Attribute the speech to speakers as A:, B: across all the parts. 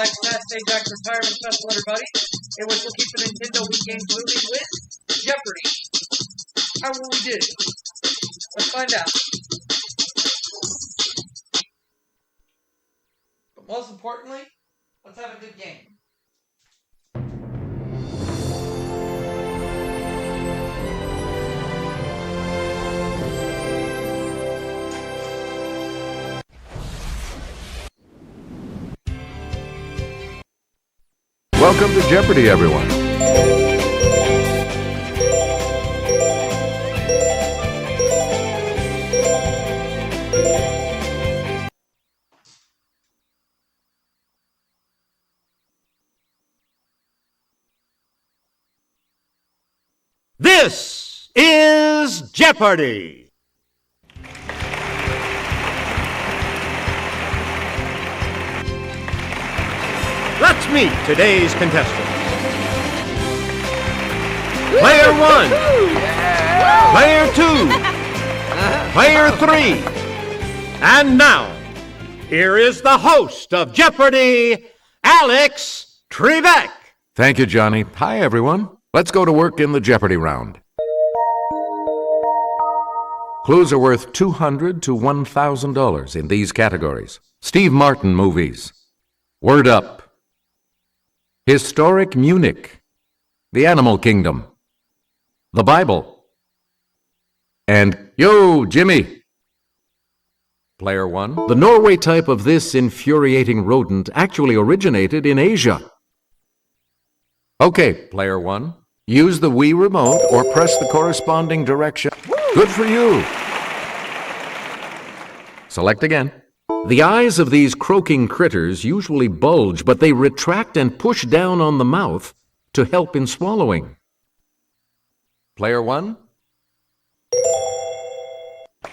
A: back to that Sajak's retirement special, everybody, in which we'll keep the Nintendo Wii games moving with Jeopardy. How will we do? Let's find out. But most importantly, let's have a good game.
B: Welcome to Jeopardy, everyone.
C: This is Jeopardy! Let's meet today's contestants. Player 1, Player 2, Player 3, and now, here is the host of Jeopardy, Alex Trebek.
B: Thank you, Johnny. Hi, everyone. Let's go to work in the Jeopardy round. Clues are worth $200 to $1,000 in these categories. Steve Martin movies. Word Up. Historic Munich. The Animal Kingdom. The Bible. And Yo, Jimmy. Player 1. The Norway type of this infuriating rodent actually originated in Asia. Okay, Player 1. Use the Wii remote or press the corresponding direction. Good for you. Select again. The eyes of these croaking critters usually bulge, but they retract and push down on the mouth to help in swallowing. Player 1?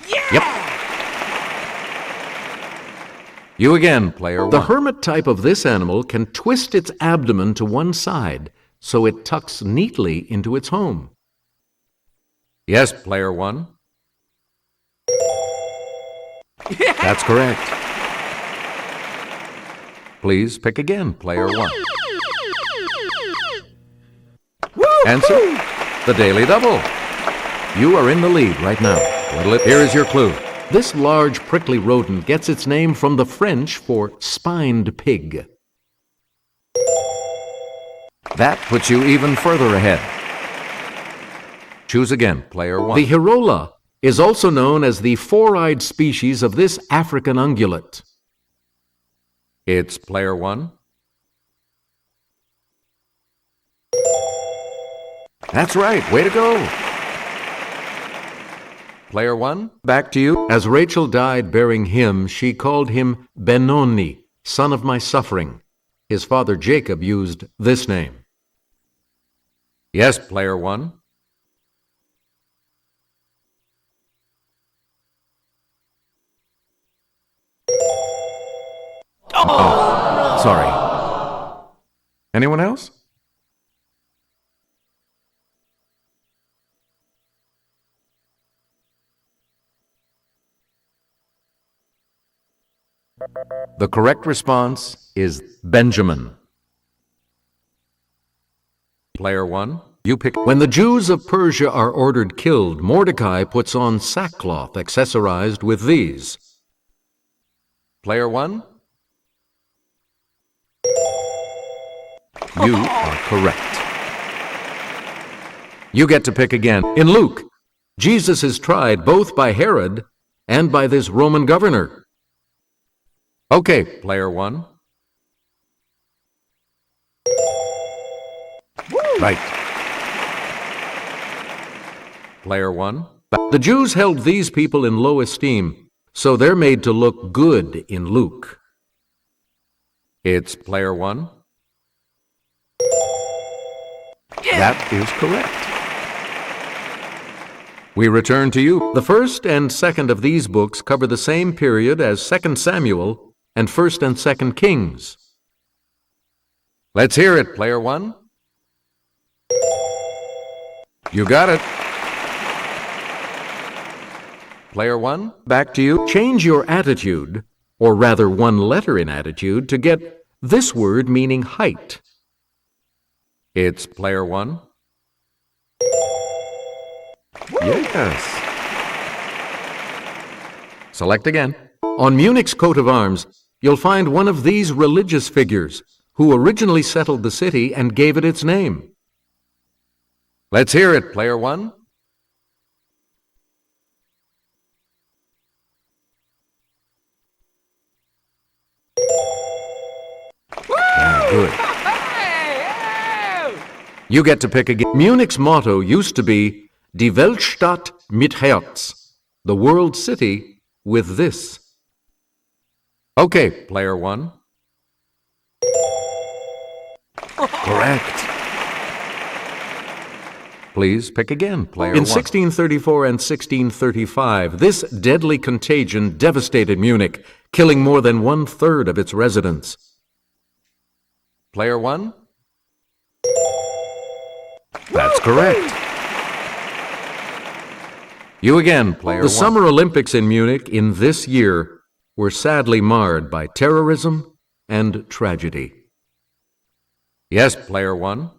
B: Yeah! Yep. You again, Player 1. The hermit type of this animal can twist its abdomen to one side so it tucks neatly into its home. Yes, Player 1. Yeah. That's correct. Please pick again, Player 1. Woo! Answer, the Daily Double. You are in the lead right now. Here is your clue. This large prickly rodent gets its name from the French for spined pig. That puts you even further ahead. Choose again, Player 1. The Hirola is also known as the four-eyed species of this African ungulate. It's Player 1. That's right. Way to go. Player 1, back to you. As Rachel died bearing him, she called him Benoni, son of my suffering. His father Jacob used this name. Yes, Player 1. Oh, sorry. Anyone else? The correct response is Benjamin. Player 1, you pick. When the Jews of Persia are ordered killed, Mordecai puts on sackcloth accessorized with these. Player 1? You are correct. You get to pick again. In Luke, Jesus is tried both by Herod and by this Roman governor. Okay, Player 1. Right. Player 1. The Jews held these people in low esteem, so they're made to look good in Luke. It's Player 1. Yeah. That is correct. We return to you. The first and second of these books cover the same period as 2 Samuel and 1 and 2 Kings. Let's hear it, Player 1. You got it. Player 1, back to you. Change your attitude, or rather one letter in attitude, to get this word meaning height. It's player one. Yes. Select again. On Munich's coat of arms, you'll find one of these religious figures who originally settled the city and gave it its name. Let's hear it, player one. Good. You get to pick again. Munich's motto used to be Die Weltstadt mit Herz, the world city with this. Okay, player one. Correct. Please pick again, player one. In 1634 and 1635, this deadly contagion devastated Munich, killing more than 1/3 of its residents. Player one? That's correct. You again, player one. The Summer Olympics in Munich in this year were sadly marred by terrorism and tragedy. Yes, player one.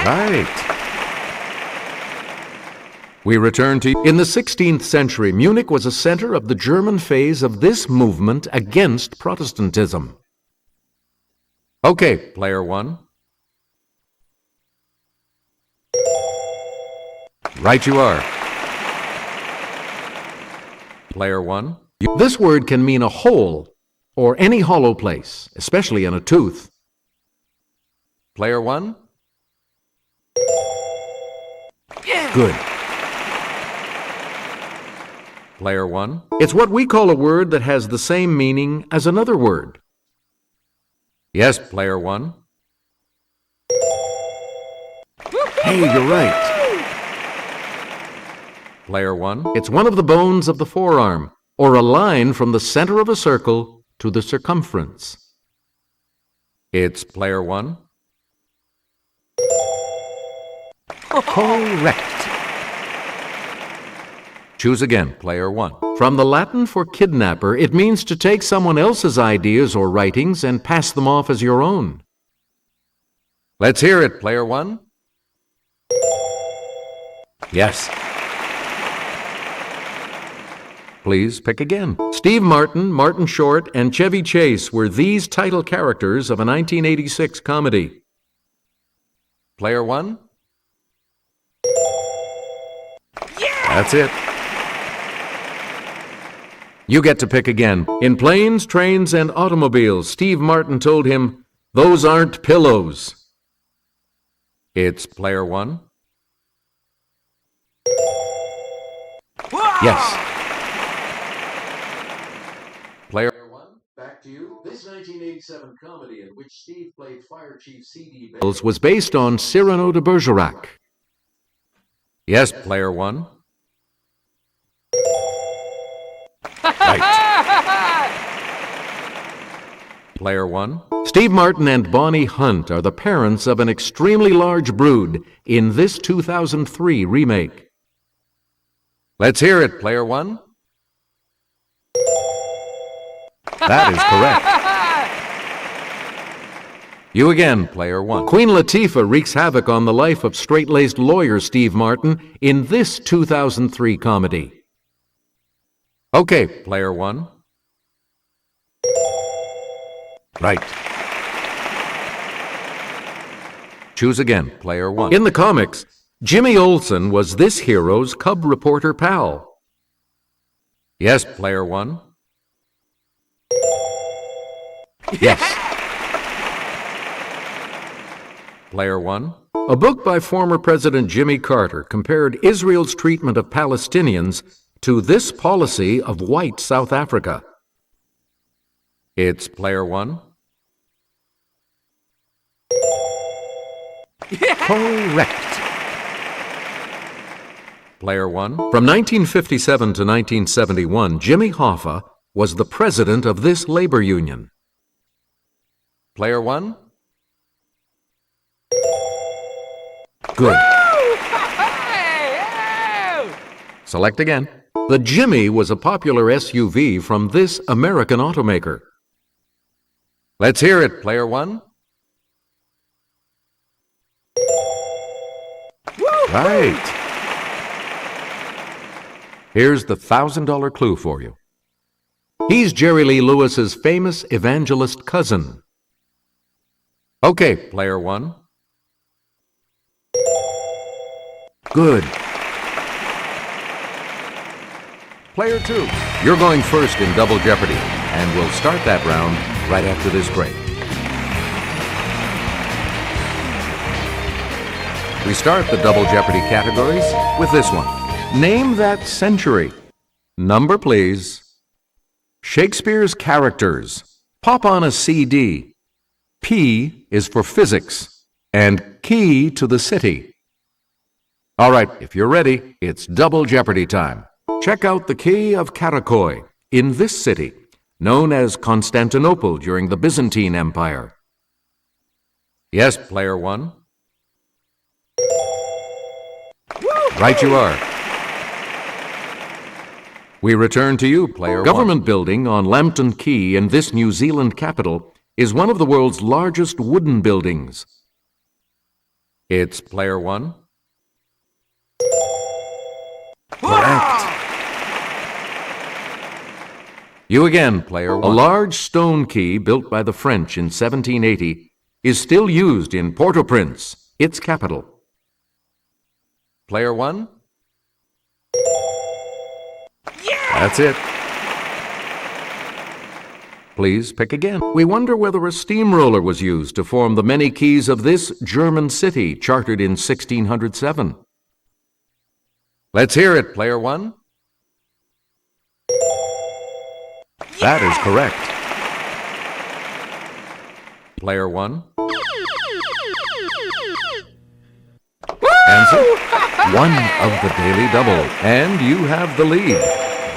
B: Right. We return to... In the 16th century, Munich was a center of the German phase of this movement against Protestantism. Okay, player one. Right you are. Player one. This word can mean a hole or any hollow place, especially in a tooth. Player one. Yeah. Good. Player one. It's what we call a word that has the same meaning as another word. Yes, player one. Hey, you're right. Player one. It's one of the bones of the forearm, or a line from the center of a circle to the circumference. It's player one. Correct. Choose again, player one. From the Latin for kidnapper, it means to take someone else's ideas or writings and pass them off as your own. Let's hear it, player one. Yes. Please pick again. Steve Martin, Martin Short, and Chevy Chase were these title characters of a 1986 comedy. Player one? Yeah! That's it. You get to pick again. In Planes, Trains, and Automobiles, Steve Martin told him, "Those aren't pillows." It's player one. Yes. Player one, back to you. This 1987 comedy in which Steve played Fire Chief C.D. Bells was based on Cyrano de Bergerac. Yes, player one. Right. Player one. Steve Martin and Bonnie Hunt are the parents of an extremely large brood in this 2003 remake. Let's hear it, player one. That is correct. You again, player one. Queen Latifah wreaks havoc on the life of straight-laced lawyer Steve Martin in this 2003 comedy. Okay, player one. Right. Choose again, player one. In the comics, Jimmy Olsen was this hero's cub reporter pal. Yes, player one. Yes. Player one. A book by former President Jimmy Carter compared Israel's treatment of Palestinians to this policy of white South Africa. It's player one. Correct. Player one. From 1957 to 1971, Jimmy Hoffa was the president of this labor union. Player one. Good. Select again. The Jimmy was a popular SUV from this American automaker. Let's hear it, player one. Right. Here's the $1,000 clue for you. He's Jerry Lee Lewis's famous evangelist cousin. Okay, player one. Good. Player two, you're going first in Double Jeopardy, and we'll start that round right after this break. We start the Double Jeopardy categories with this one. Name that century. Number, please. Shakespeare's characters. Pop on a CD. P is for physics, and key to the city. All right, if you're ready, it's Double Jeopardy time. Check out the key of Karakoy in this city, known as Constantinople during the Byzantine Empire. Yes, player one. Right you are. We return to you, player one. Government building on Lambton Quay in this New Zealand capital is one of the world's largest wooden buildings. It's player one. Correct. You again, player one. A large stone key built by the French in 1780 is still used in Port-au-Prince, its capital. Player one? Yeah! That's it. Please pick again. We wonder whether a steamroller was used to form the many keys of this German city chartered in 1607. Let's hear it, player one. Yeah! That is correct. Player one. Answer, one of the Daily Double, and you have the lead.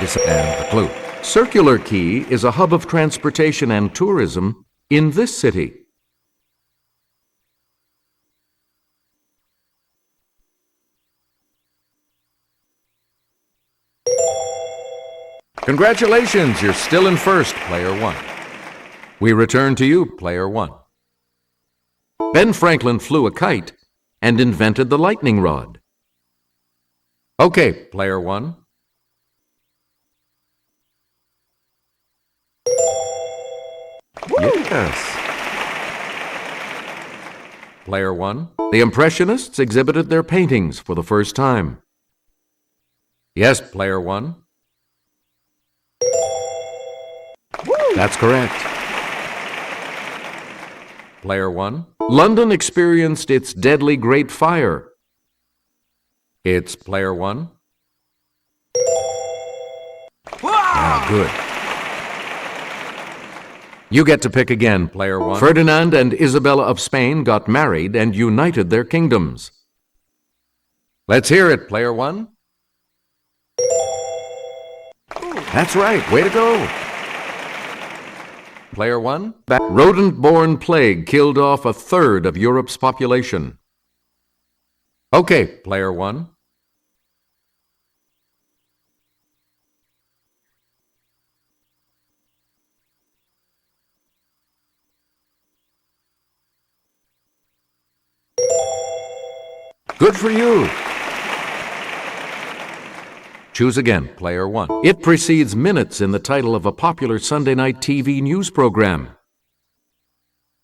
B: This and the clue. Circular Quay is a hub of transportation and tourism in this city. Congratulations, you're still in first, player one. We return to you, player one. Ben Franklin flew a kite and invented the lightning rod. Okay, player one. Yes. Player one. The Impressionists exhibited their paintings for the first time. Yes, player one. That's correct. Player one. London experienced its deadly Great Fire. It's player one. Good. You get to pick again, player one. Ferdinand and Isabella of Spain got married and united their kingdoms. Let's hear it, player one. That's right, way to go. Player one. That rodent-borne plague killed off a third of Europe's population. Okay, player one. Good for you. Choose again, player one. It precedes minutes in the title of a popular Sunday night TV news program.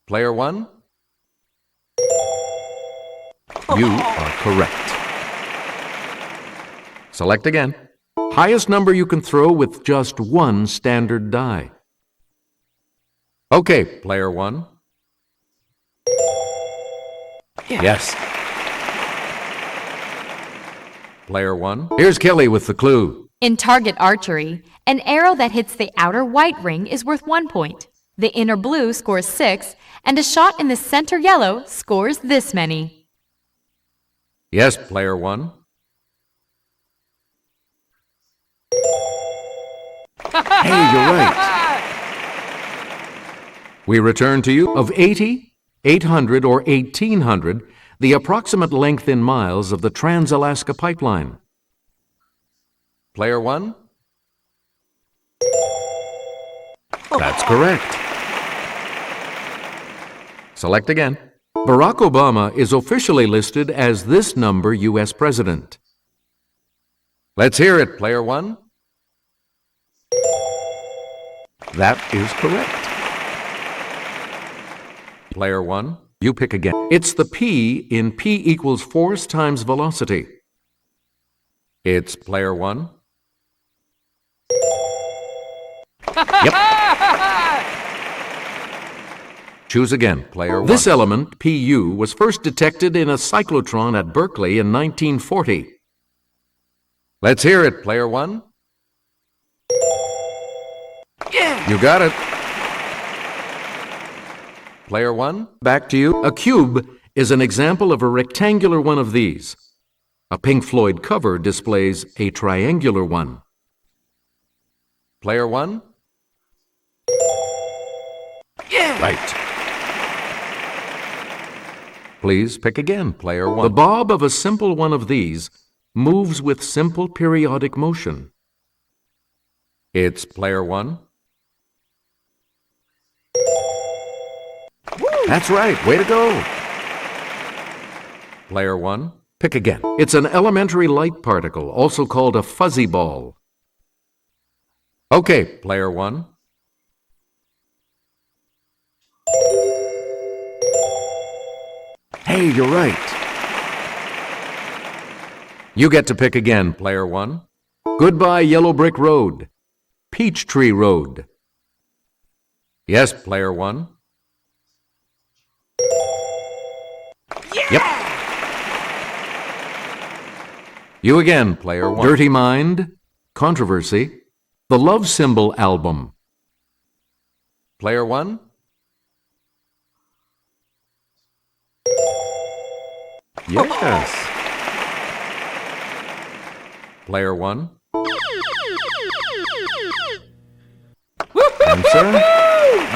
B: Player one? You are correct. Select again. Highest number you can throw with just one standard die. Okay, player one. Yes. Player one. Here's Kelly with the clue.
D: In target archery, an arrow that hits the outer white ring is worth 1 point. The inner blue scores 6, and a shot in the center yellow scores this many.
B: Yes, player one. Hey, you're right. We return to you. Of 80, 800, or 1800, the approximate length in miles of the Trans-Alaska Pipeline. Player 1? That's correct. Select again. Barack Obama is officially listed as this number U.S. President. Let's hear it, Player 1. That is correct. Player 1, you pick again. It's the P in P equals force times velocity. It's Player 1. Yep. Choose again, Player 1. This element, Pu, was first detected in a cyclotron at Berkeley in 1940. Let's hear it, Player 1. Yeah! You got it. Player 1, back to you. A cube is an example of a rectangular one of these. A Pink Floyd cover displays a triangular one. Player 1? Yeah! Right. Please pick again, Player 1. The bob of a simple one of these moves with simple periodic motion. It's Player 1. That's right. Way to go. Player 1, pick again. It's an elementary light particle, also called a fuzzy ball. Okay, Player 1. Hey, you're right. You get to pick again, Player 1. Goodbye, Yellow Brick Road. Peachtree Road. Yes, Player 1. Yeah! Yep. You again, Player 1. Dirty Mind, Controversy, The Love Symbol Album. Player 1. Yes. Player 1. Answer.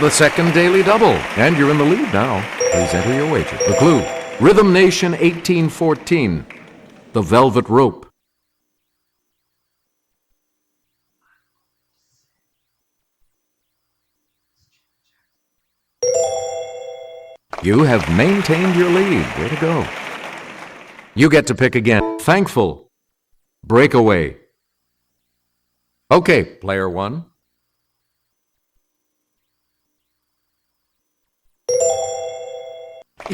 B: The second daily double. And you're in the lead now. Please enter your wager. The clue. Rhythm Nation 1814. The Velvet Rope. You have maintained your lead. Way to go. You get to pick again. Thankful. Breakaway. Okay, Player 1.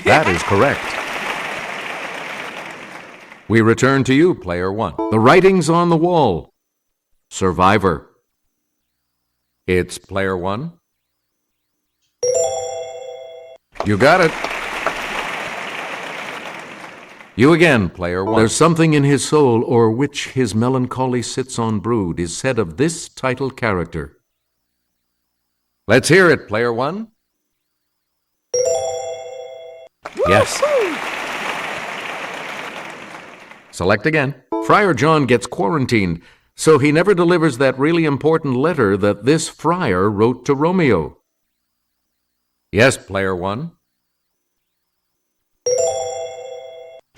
B: That is correct. We return to you, Player 1. The Writings on the Wall. Survivor. It's Player 1. You got it. You again, Player 1. There's something in his soul o'er which his melancholy sits on brood is said of this titled character. Let's hear it, Player 1. Yes. Select again. Friar John gets quarantined, so he never delivers that really important letter that this friar wrote to Romeo. Yes, Player 1.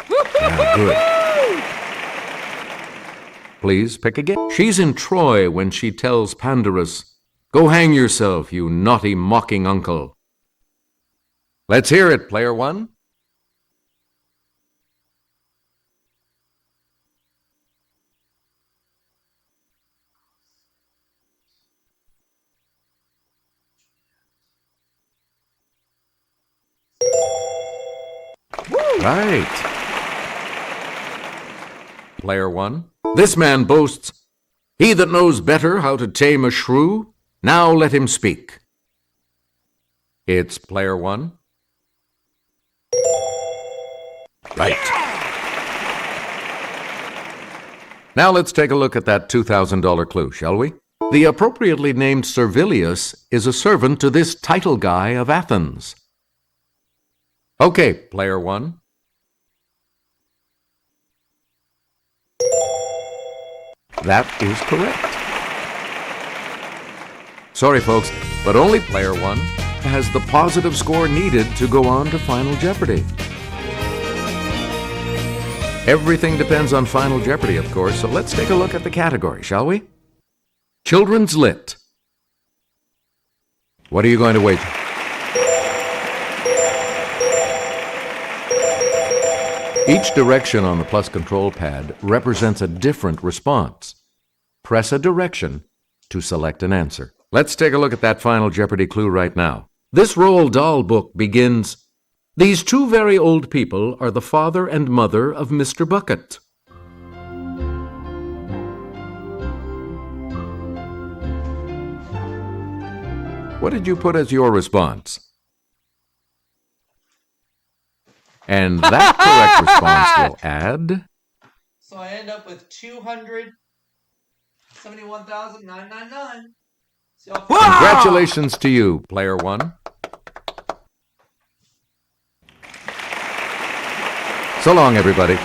B: Yeah, good. Please pick again. She's in Troy when she tells Pandarus, "Go hang yourself, you naughty mocking uncle." Let's hear it, Player 1. Right. Player 1. This man boasts, "He that knows better how to tame a shrew, now let him speak." It's Player 1. Right. Now let's take a look at that $2,000 clue, shall we? The appropriately named Servilius is a servant to this title guy of Athens. Okay, Player 1. That is correct. Sorry, folks, but only Player 1 has the positive score needed to go on to Final Jeopardy. Everything depends on Final Jeopardy, of course, so let's take a look at the category, shall we? Children's Lit. What are you going to wager? Each direction on the plus control pad represents a different response. Press a direction to select an answer. Let's take a look at that Final Jeopardy clue right now. This Roald Dahl book begins, "These two very old people are the father and mother of Mr. Bucket." What did you put as your response? And that correct response will add...
A: So I end up with 271,999.
B: Congratulations to you, player one. So long, everybody.